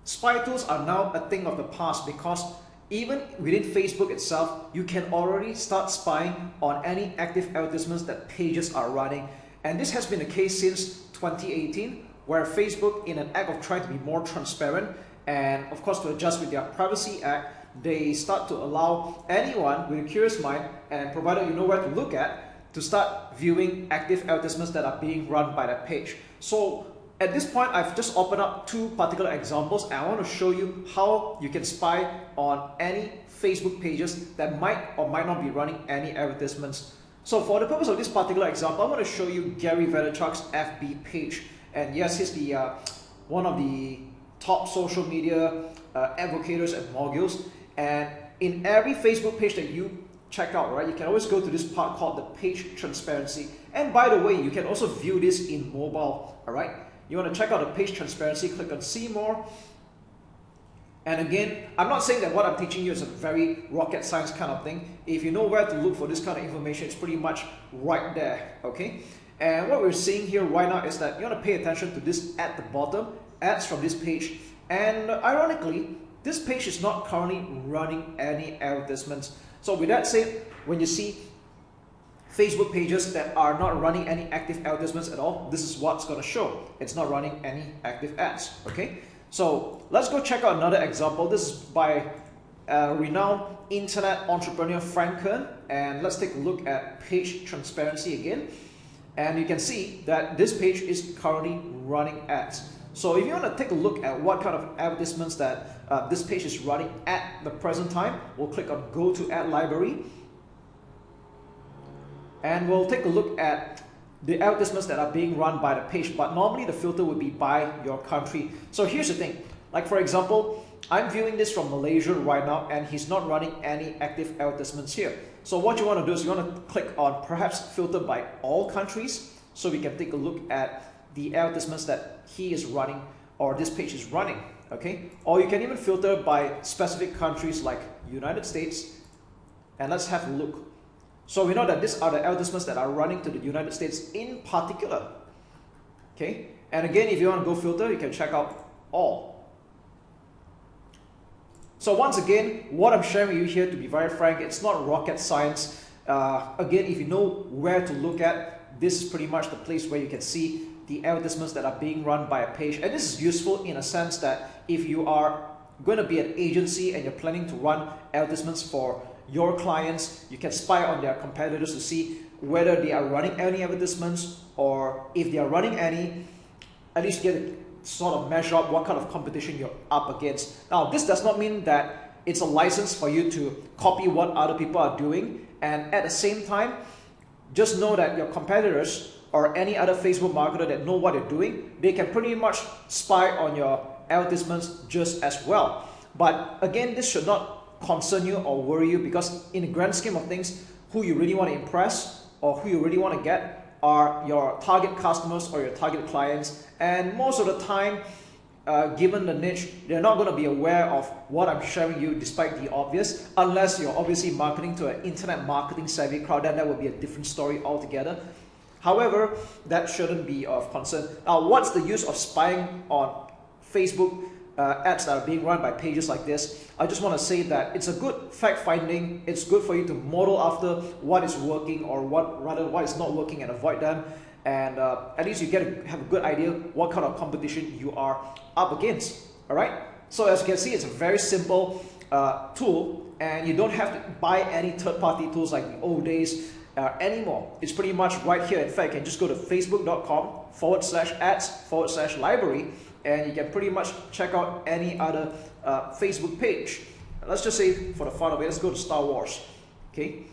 spy tools are now a thing of the past, because even within Facebook itself, you can already start spying on any active advertisements that pages are running. And this has been the case since 2018, where Facebook, in an act of trying to be more transparent and of course to adjust with their Privacy Act, they start to allow anyone with a curious mind, and provided you know where to look at, to start viewing active advertisements that are being run by that page. So at this point, I've just opened up two particular examples, and I want to show you how you can spy on any Facebook pages that might or might not be running any advertisements. So for the purpose of this particular example, I'm going to show you Gary Vaynerchuk's FB page. And yes, he's the one of the top social media advocates and moguls. And in every Facebook page that you check out, right, you can always go to this part called the page transparency. And by the way, you can also view this in mobile, all right? You want to check out the page transparency, click on see more. And again, I'm not saying that what I'm teaching you is a very rocket science kind of thing. If you know where to look for this kind of information, it's pretty much right there, okay? And what we're seeing here right now is that you want to pay attention to this at the bottom, ads from this page. And ironically, this page is not currently running any advertisements. So with that said, when you see Facebook pages that are not running any active advertisements at all, this is what's going to show. It's not running any active ads, okay? So let's go check out another example. This is by renowned internet entrepreneur Frank Kern, and let's take a look at page transparency again. And you can see that this page is currently running ads. So if you want to take a look at what kind of advertisements that this page is running at the present time, we'll click on Go to Ad Library. And we'll take a look at the advertisements that are being run by the page, but normally the filter would be by your country. So here's the thing, like for example, I'm viewing this from Malaysia right now, and he's not running any active advertisements here. So what you want to do is you want to click on perhaps filter by all countries, so we can take a look at the advertisements that he is running or this page is running, okay? Or you can even filter by specific countries like United States, and let's have a look. So we know that these are the advertisements that are running to the United States in particular, okay? And again, if you want to go filter, you can check out all. So once again, what I'm sharing with you here, to be very frank, it's not rocket science. Again, if you know where to look at, this is pretty much the place where you can see the advertisements that are being run by a page. And this is useful in a sense that if you are going to be an agency and you're planning to run advertisements for your clients, you can spy on their competitors to see whether they are running any advertisements, or if they are running any, at least get to sort of measure up what kind of competition you're up against. Now, this does not mean that it's a license for you to copy what other people are doing, and at the same time, just know that your competitors or any other Facebook marketer that know what they're doing, they can pretty much spy on your advertisements just as well. But again, this should not concern you or worry you, because in the grand scheme of things, who you really want to impress or who you really want to get are your target customers or your target clients. And most of the time, given the niche, they're not going to be aware of what I'm sharing you, despite the obvious, unless you're obviously marketing to an internet marketing savvy crowd. Then that would be a different story altogether. However, that shouldn't be of concern. Now, what's the use of spying on Facebook ads that are being run by pages like this? I just want to say that it's a good fact finding. It's good for you to model after what is working, or what is not working, and avoid them. And at least you get to have a good idea what kind of competition you are up against. All right. So as you can see, it's a very simple tool, and you don't have to buy any third-party tools like the old days anymore. It's pretty much right here. In fact, you can just go to facebook.com/ads/library, and you can pretty much check out any other Facebook page. Let's just say, for the fun of it, let's go to Star Wars. Okay,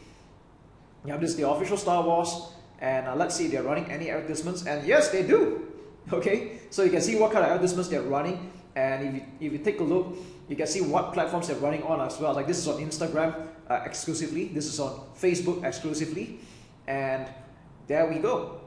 yeah, this is the official Star Wars, and let's see if they're running any advertisements. And yes, they do. Okay, so you can see what kind of advertisements they're running, and if you take a look, you can see what platforms they're running on as well. Like this is on Instagram exclusively, this is on Facebook exclusively, and there we go.